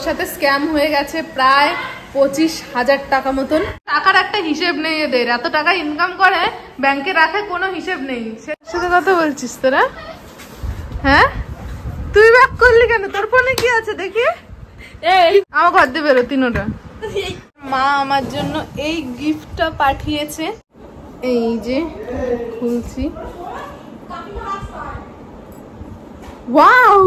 সাথে স্ক্যাম হয়ে গেছে প্রায় 25,000 টাকা মতন। টাকার একটা হিসেব নেই এদের, এত টাকা ইনকাম করে ব্যাংকে রাখে কোনো হিসেব নেই। সাথে কথা বলছিস তোরা? হ্যাঁ তুই ব্যাক করলি কেন? তোর ফোনে কি আছে দেখি? এই আমার ঘর দিয়ে বেরো তিনোটা। মা আমার জন্য এই গিফটটা পাঠিয়েছে, এই যে খুলছি। Wow!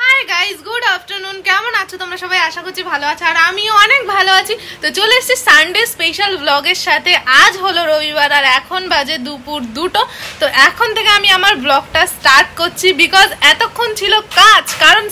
Hi guys, good afternoon. কেমন আছো তোমরা সবাই? আশা করছি ভালো আছো, আর আমিও অনেক ভালো আছি। তো চলে এসেছি সানডে স্পেশাল ব্লগের সাথে। আজ হলো রবিবার আর এখন বাজে দুপুর 2টো। তো এখন থেকে আমি আমার ব্লগটা স্টার্ট করছি, বিকজ এতক্ষণ ছিল কাজ। কারণ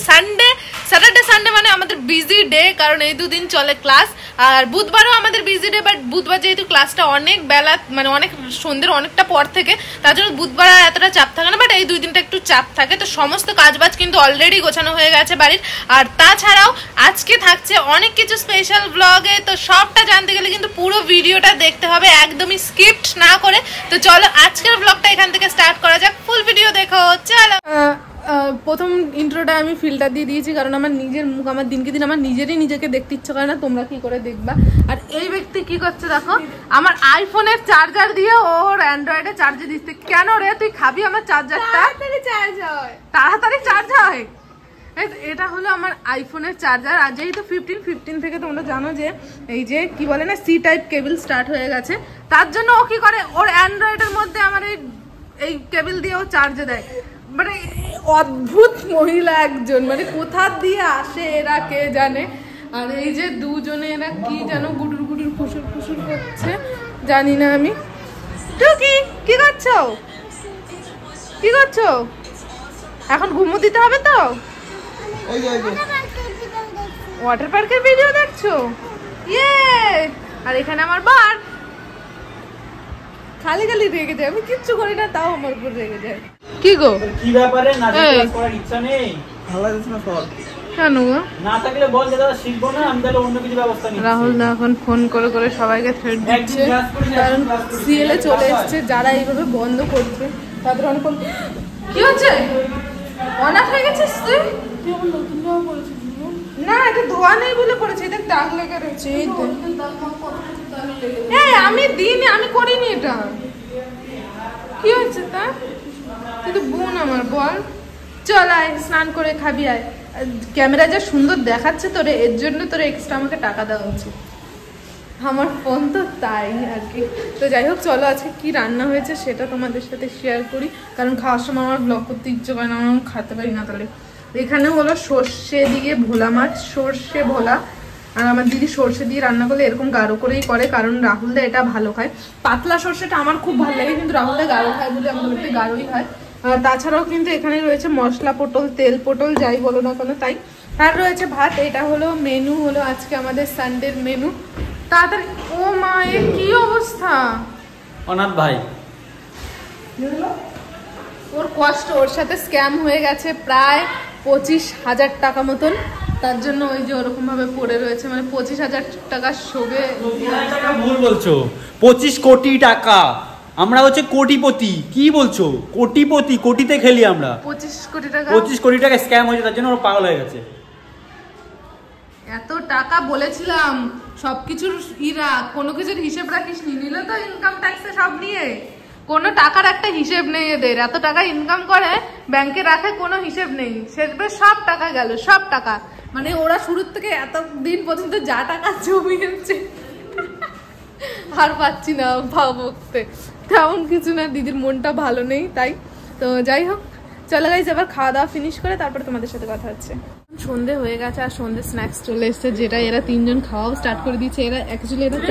স্যাটারডে সানডে মানে আমাদের বিজি ডে, কারণ এই দুদিন চলে ক্লাস। আর বুধবারও আমাদের বিজি ডে, বাট বুধবার যেহেতু ক্লাসটা অনেক বেলা, মানে অনেক সন্ধ্যের অনেকটা পর থেকে, তার জন্য বুধবার আর এতটা চাপ থাকে না, বাট এই দুই দিনটা একটু চাপ থাকে। তো সমস্ত কাজবাজ কিন্তু অলরেডি গোছানো হয়ে গেছে বাড়ির। আর তাছাড়াও আজকে থাকছে অনেক কিছু স্পেশাল ব্লগে। তো সবটা জানতে গেলে কিন্তু পুরো ভিডিওটা দেখতে হবে, একদমই স্কিপ্ট না করে। তো চলো আজকের ব্লগটা এখান থেকে স্টার্ট করা যাক, ফুল ভিডিও দেখো। চলো। প্রথম ইন্ট্রোটা আমি ফিল্টার দিয়ে দিয়েছি, কারণ আমার নিজের মুখ আমার দিনকে দিন আমার নিজেকে দেখতে ইচ্ছে করে না, তোমরা কি করে দেখবা। আর এই ব্যক্তি কি করছে দেখো, আমার আইফোনের চার্জার দিয়ে ওর অ্যান্ড্রয়েডে চার্জে দিচ্ছে। কেন রে, তুই খাবি আমার চার্জারটা? তাড়াতাড়ি চার্জ হয়। এটা হলো আমার আইফোনের চার্জার। আর যেহেতু 15 থেকে তোমরা জানো যে এই যে কি বলে না, সি টাইপ কেবল স্টার্ট হয়ে গেছে, তার জন্য ও কি করে, ওর অ্যান্ড্রয়েডের মধ্যে আমার এই কেবল দিয়ে ও চার্জে দেয়। মানে অদ্ভুত মহিলা একজন, মানে কোথা দিয়ে আসে এরা কে জানে। আর এই যে দুজনে এরা কি যেন গুটুর গুটুর ফুসুর ফুসুর করছে, জানি না আমি। টুকি কি করছো? কি করছো? এখন ঘুমো দিতে হবে তো? ওয়াটার পার্কের ভিডিও দেখছো? ইয়ে! আর এখানে আমার বার খালি রেগে যায়, আমি কিচ্ছু করি না তাও আমার উপর রেগে যায়। কি গো, কি ব্যাপারে? না ক্লাস করার ইচ্ছা নেই? ভালো লাগছে না তোর? কেন গো? না থাকলে বল, দাদা শিখবো না, আমি তাহলে অন্য কিছু ব্যবস্থা নিচ্ছি। রাহুল দা এখন ফোন করে করে সবাইকে থ্রেট দিচ্ছে, কারণ সিএলএ চলে এসেছে। যারা এইভাবে বন্ধ করছে তাদের অনেক। কি হচ্ছে? অনাথ হয়ে গেছিস তুই? না, এটা ধোয়া নেই বলে করেছে, দেখ দাগ লেগে রয়েছে। আমি করিনি এটা। কি হচ্ছে তা? কিন্তু বোন আমার, বল। চল আয়, স্নান করে খাবি আয়। ক্যামেরা যা সুন্দর দেখাচ্ছে তোরে, এর জন্য তোরে এক্সট্রা আমাকে টাকা দেওয়া উচিত। আমার ফোন তো তাই আর কি। তো যাই হোক, চলো আজকে কি রান্না হয়েছে সেটা তোমাদের সাথে শেয়ার করি, কারণ খাওয়ার সময় আমার ব্লগ করতে ইচ্ছে করে না, আমার খেতে পারি না। তাহলে এখানে হলো সর্ষে দিয়ে ভোলা মাছ, সর্ষে ভোলা। আর আমার দিদি সর্ষে দিয়ে রান্না করলে এরকম গাঢ় করেই করে, কারণ রাহুলদা এটা ভালো খায়। পাতলা সর্ষেটা আমার খুব ভালো লাগে, কিন্তু রাহুলদা গাঢ় খায় বলে আমাদের একটু গাঢ়ই হয়। আর তাছাড়াও কিন্তু এখানে রয়েছে মশলা পটল, তেল পটল, যাই বলো না কেন তাই। আর রয়েছে ভাত। এটা হলো মেনু, হলো আজকে আমাদের সানডের মেনু। তাড়াতাড়ি। ও মা, এর কি অবস্থা? অনাথ ভাই, ওর কষ্ট, ওর সাথে স্ক্যাম হয়ে গেছে প্রায় 25,000 টাকা মতন। তার জন্য ওই যে ওরকম ভাবে পড়ে রয়েছে, মানে 25,000 টাকার শোকে। ভুল বলছো, 25 কোটি টাকা। আমরা হচ্ছে কোটিপতি। কি বলছো? কোটিপতি, কোটিতে খেলি আমরা। 25 কোটি টাকা, 25 কোটি টাকা স্ক্যাম হয়েছে, তার জন্য ওরা পাগল হয়ে গেছে। এত টাকা বলেছিলাম সবকিছুর কোনো কিছুর হিসেব রাখিস নি, নিল তো ইনকাম ট্যাক্সে সব নিয়ে। কোনো টাকার একটা হিসেব নেই এদের, এত টাকা ইনকাম করে ব্যাংকে রাখে কোনো হিসেব নেই। শেষবে সব টাকা গেল, সব টাকা। মানে ওরা শুরুর থেকে এত দিন পর্যন্ত যা টাকা জমিয়েছে আর পাচ্ছি না ভাবতে। তেমন কিছু না, দিদির মনটা ভালো নেই তাই। তো যাই হোক, চলো গাইস, এবার খাওয়া দাওয়া ফিনিশ করে তারপরে তোমাদের সাথে কথা হচ্ছে। সন্ধে হয়ে গেছে আর সন্ধে স্ন্যাক্স চলে এসছে, যেটা এরা 3জন খাওয়াও স্টার্ট করে দিয়েছে। এরা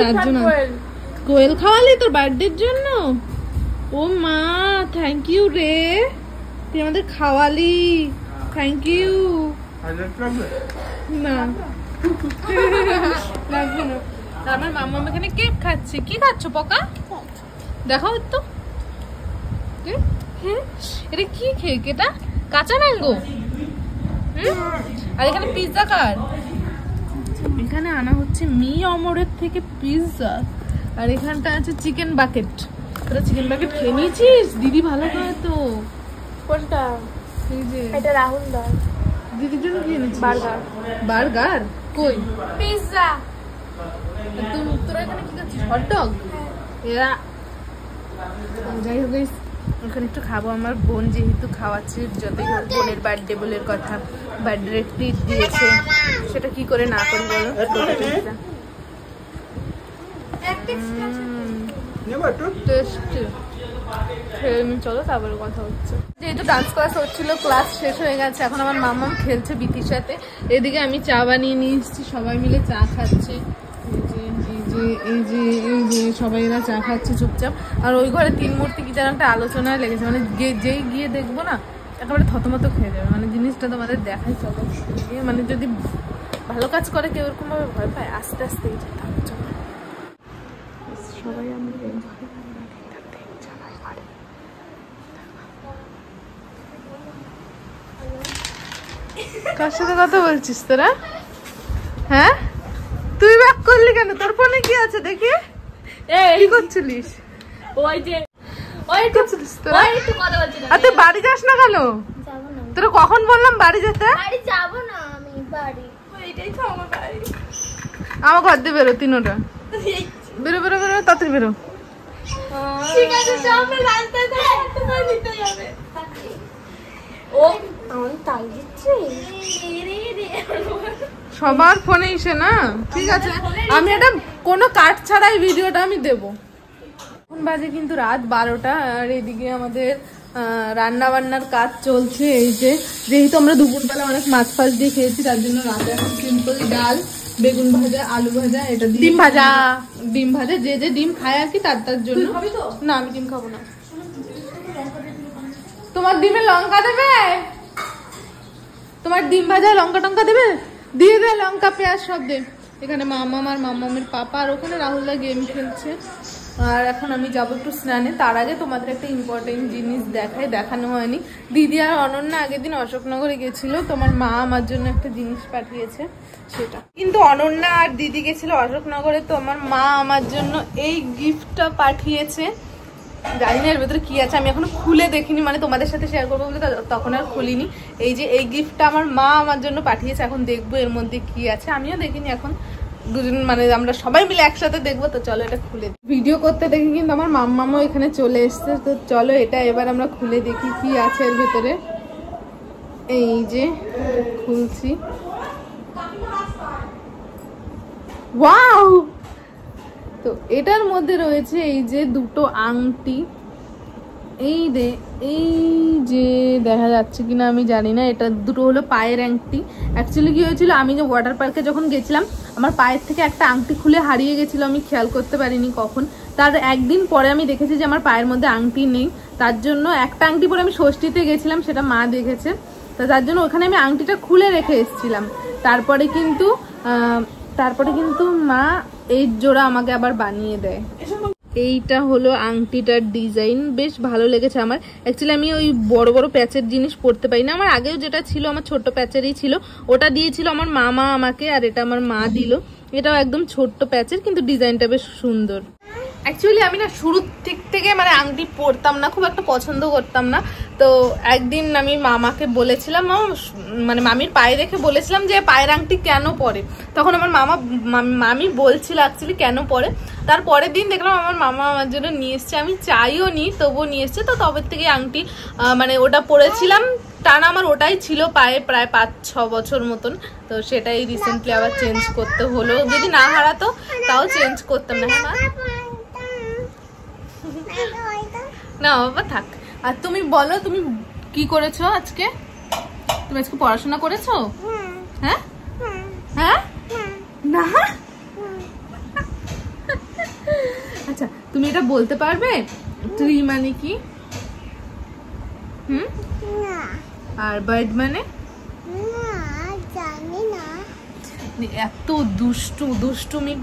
4জন। কোয়েল খাওয়ালি তোর বার্থডের জন্য? ও মা, থ্যাংক ইউ রে, তুই আমাদের খাওয়ালি, থ্যাংক ইউ। না লাগবে না। আমার মাম্মা এখানে কেক খাচ্ছে। কি খাচ্ছ পকা? দেখাও তো। এটা কি কেক? এটা কাঁচা ম্যাঙ্গো। আর এখানে পিৎজা কার? এখানে আনা হচ্ছে মি অমরের থেকে পিৎজা। আর এখানটা আছে চিকেন বাকেট। তোরা চিকেন বাকেট খেয়ে নিয়েছিস? দিদি ভালো খায় তো। কোনটা? এই যে এটা রাহুল দা। দিদির জন্য কি এনেছিস? বার্গার। বার্গার? কই? পিৎজা। তোরা এখানে কি খাচ্ছিস? হটডগ? এরা যাই হোক guys, ওখানে একটু খাবো। আমার বোন যেহেতু খাওয়াচ্ছে, যতই হোক বোনের বার্থডে বলে কথা, বার্থডে ট্রিট দিয়েছে, সেটা কি করে না করি বলো? চলো তারপরে কথা হচ্ছে। যেহেতু ডান্স ক্লাস হচ্ছিল, ক্লাস শেষ হয়ে গেছে, এখন আমার মামাম খেলছে বিতির সাথে। এদিকে আমি চা বানিয়ে নিয়ে এসেছি, সবাই মিলে চা খাচ্ছে। এই যে সবাই এরা চা খাচ্ছে চুপচাপ। আর ওই ঘরে তিন মূর্তি কি যেন একটা আলোচনায় লেগেছে, মানে যেই গিয়ে দেখবো না একেবারে থতমত খেয়ে যাবে। মানে জিনিসটা তোমাদের দেখাই চলো, মানে যদি ভালো কাজ করে কেউ এরকম ভাবে ভয় পায়, আস্তে আস্তে সবাই আমরা কার সাথে কথা বলছিস তোরা? হ্যাঁ, তুই ব্যাক করলি কেন? তোর ফোনে কি আছে দেখি? কি করছিলিস? তুই বাড়ি যাস না কেন? তোরা কখন বললাম বাড়ি যেতে? আমার ঘর দিয়ে বেরো, তিনোটা বেরো বেরো বেরো, তাড়াতাড়ি বেরো। সবার ফোনে এসে না, ঠিক আছে আমি এটা কোনো কাট ছাড়াই ভিডিওটা আমি দেবো। এখন বাজে কিন্তু রাত 12টা, আর এদিকে আমাদের রান্না বান্নার কাজ চলছে। এই যে যেহেতু আমরা দুপুরবেলা অনেক মাছ ফাছ দিয়ে খেয়েছি, তার জন্য রাতে এখন সিম্পল ডাল, বেগুন ভাজা, আলু ভাজা, এটা ডিম ভাজা, যে যে ডিম খায় আর কি তার জন্য। না আমি ডিম খাবো না। তোমার ডিমে লঙ্কা দেবে? তোমার ডিম ভাজা লঙ্কা টঙ্কা দেবে? দিয়ে দে লঙ্কা পেঁয়াজ সব দে। এখানে মামা আর মামামের পাপা, আর ওখানে রাহুলদা গেম খেলছে। আর এখন আমি যাবো একটু স্নানে। তার আগে তোমাদের একটা ইম্পর্টেন্ট জিনিস দেখানো হয়নি। দিদি আর অনন্যা আগের দিন অশোকনগরে গেছিল, তোমার মা আমার জন্য একটা জিনিস পাঠিয়েছে সেটা। কিন্তু অনন্যা আর দিদি গেছিল অশোকনগরে, তো আমার মা আমার জন্য এই গিফটটা পাঠিয়েছে। জানি না এর ভেতরে কি আছে, আমি এখনো খুলে দেখিনি, মানে তোমাদের সাথে শেয়ার করবো বলে তখন আর খুলিনি। এই যে এই গিফটটা আমার মা আমার জন্য পাঠিয়েছে, এখন দেখবো এর মধ্যে কি আছে। আমিও দেখিনি, এখন দুজন মানে আমরা সবাই মিলে একসাথে দেখবো। তো চলো এটা খুলে ভিডিও করতে দেখি, কিন্তু আমার মাম্মামও এখানে চলে এসছে। তো চলো এটা এবার আমরা খুলে দেখি কি আছে এর ভেতরে। এই যে খুলছি, ওয়াও! তো এটার মধ্যে রয়েছে এই যে দুটো আংটি। এই যে দেখা যাচ্ছে কিনা আমি জানি না, এটা দুটো হলো পায়ের আংটি। অ্যাকচুয়ালি কি হয়েছিল, আমি যে ওয়াটার পার্কে যখন গেছিলাম, আমার পায়ের থেকে একটা আংটি খুলে হারিয়ে গেছিল, আমি খেয়াল করতে পারিনি কখন। তার একদিন পরে আমি দেখেছি যে আমার পায়ের মধ্যে আংটি নেই, তার জন্য একটা আংটি পরে আমি ষষ্ঠীতে গেছিলাম, সেটা মা দেখেছে। তো তার জন্য ওখানে আমি আংটিটা খুলে রেখে এসেছিলাম। তারপরে কিন্তু মা এই জোড়া আমাকে আবার বানিয়ে দেয়। এইটা হলো আংটিটার ডিজাইন, বেশ ভালো লেগেছে আমার। অ্যাকচুয়ালি আমি ওই বড় বড় প্যাচের জিনিস পরতে পারি না। আমার আগেও যেটা ছিল আমার ছোট প্যাচেরই ছিল, ওটা দিয়েছিল আমার মামা আমাকে, আর এটা আমার মা দিল। এটাও একদম ছোট্ট প্যাচের, কিন্তু ডিজাইনটা বেশ সুন্দর। অ্যাকচুয়ালি আমি না শুরুর দিক থেকে মানে আংটি পরতাম না, খুব একটা পছন্দ করতাম না। তো একদিন আমি মামাকে বলেছিলাম, মানে মামির পায়ে দেখে বলেছিলাম যে পায়ের আংটি কেন পরে। তখন আমার মামি বলছিল অ্যাকচুয়ালি কেন পরে। তার পরের দিন দেখলাম আমার মামা আমার জন্য নিয়ে এসছে, আমি চাইও নি তবুও নিয়ে এসছে। তো তবে থেকে আংটি মানে ওটা পরেছিলাম টানা, আমার ওটাই ছিল পায়ে প্রায় 5-6 বছর মতন। তো সেটাই রিসেন্টলি আবার চেঞ্জ করতে হলো, যদি না হারাতো তাও চেঞ্জ করতাম না। না বাবা থাক। আর তুমি বলো, তুমি কি করেছো আজকে? তুমি আজকে পড়াশোনা করেছো? হ্যাঁ হ্যাঁ না। আচ্ছা তুমি এটা বলতে পারবে ট্রি মানে কি? আর বার্ড মানে? এত দুষ্টুমির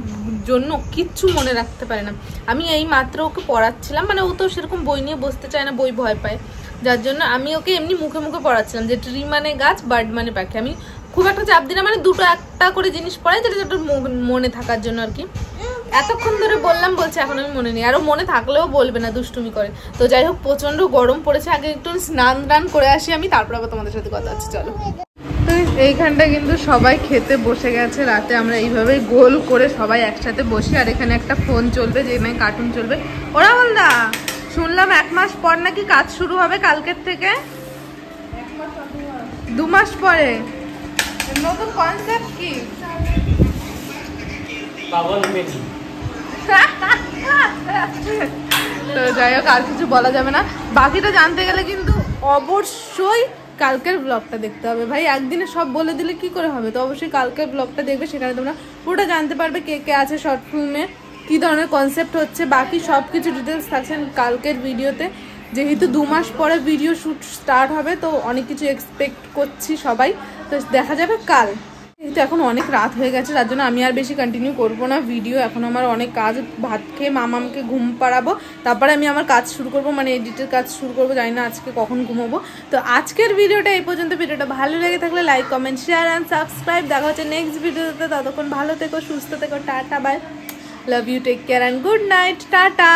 জন্য কিচ্ছু মনে রাখতে পারে না। আমি এই মাত্র ওকে পড়াচ্ছিলাম, মানে ও তো সেরকম বই নিয়ে বসতে চায় না, বই ভয় পায়, যার জন্য আমি ওকে এমনি মুখে মুখে পড়াচ্ছিলাম যে ট্রি মানে গাছ, বার্ড মানে পাখি। আমি খুব একটা চাপ দিই না, মানে দুটো একটা করে জিনিস পড়াই যেটা মনে থাকার জন্য আর কি। এতক্ষণ ধরে বললাম, বলছে এখন আমি মনে নেই। আরো মনে থাকলেও বলবে না, দুষ্টুমি করে। তো যাই হোক প্রচন্ড গরম পড়েছে, আগে একটু স্নান করে আসি আমি, তারপর আবার তোমাদের সাথে কথা আছে। চলো। তো এইখানটা কিন্তু সবাই খেতে বসে গেছে রাতে। আমরা এইভাবে গোল করে সবাই একসাথে বসি, আর এখানে একটা ফোন চলবে যেখানে কার্টুন চলবে। ওরা বলদা শুনলাম 1 মাস পর নাকি কাজ শুরু হবে কালকের থেকে। 2 মাস পরে নতুন কনসেপ্ট কি? তো যাই হোক, আর কিছু বলা যাবে না। বাকিটা জানতে গেলে কিন্তু অবশ্যই কালকের ব্লগটা দেখতে হবে ভাই। একদিনে সব বলে দিলে কি করে হবে? তো অবশ্যই কালকের ব্লগটা দেখবে, সেখানে তোমরা পুরোটা জানতে পারবে কে কে আছে শর্ট ফিল্মে, কি ধরনের কনসেপ্ট হচ্ছে, বাকি সব কিছু ডিটেলস থাকছে কালকের ভিডিওতে। যেহেতু 2 মাস পরে ভিডিও শ্যুট স্টার্ট হবে, তো অনেক কিছু এক্সপেক্ট করছি সবাই। তো দেখা যাবে কাল। কিন্তু এখন অনেক রাত হয়ে গেছে, তার জন্য আমি আর বেশি কন্টিনিউ করবো না ভিডিও। এখন আমার অনেক কাজ, ভাত খেয়ে মামামকে ঘুম পাড়াবো, তারপরে আমি আমার কাজ শুরু করব, মানে এডিটের কাজ শুরু করবো। জানি না আজকে কখন ঘুমাবো। তো আজকের ভিডিওটা এই পর্যন্ত। ভিডিওটা ভালো লেগে থাকলে like, comment, share and subscribe. দেখা হচ্ছে নেক্সট ভিডিওতে। ততক্ষণ ভালো থেকো, সুস্থ থেকো, tata bye, love you, take care and good night, tata.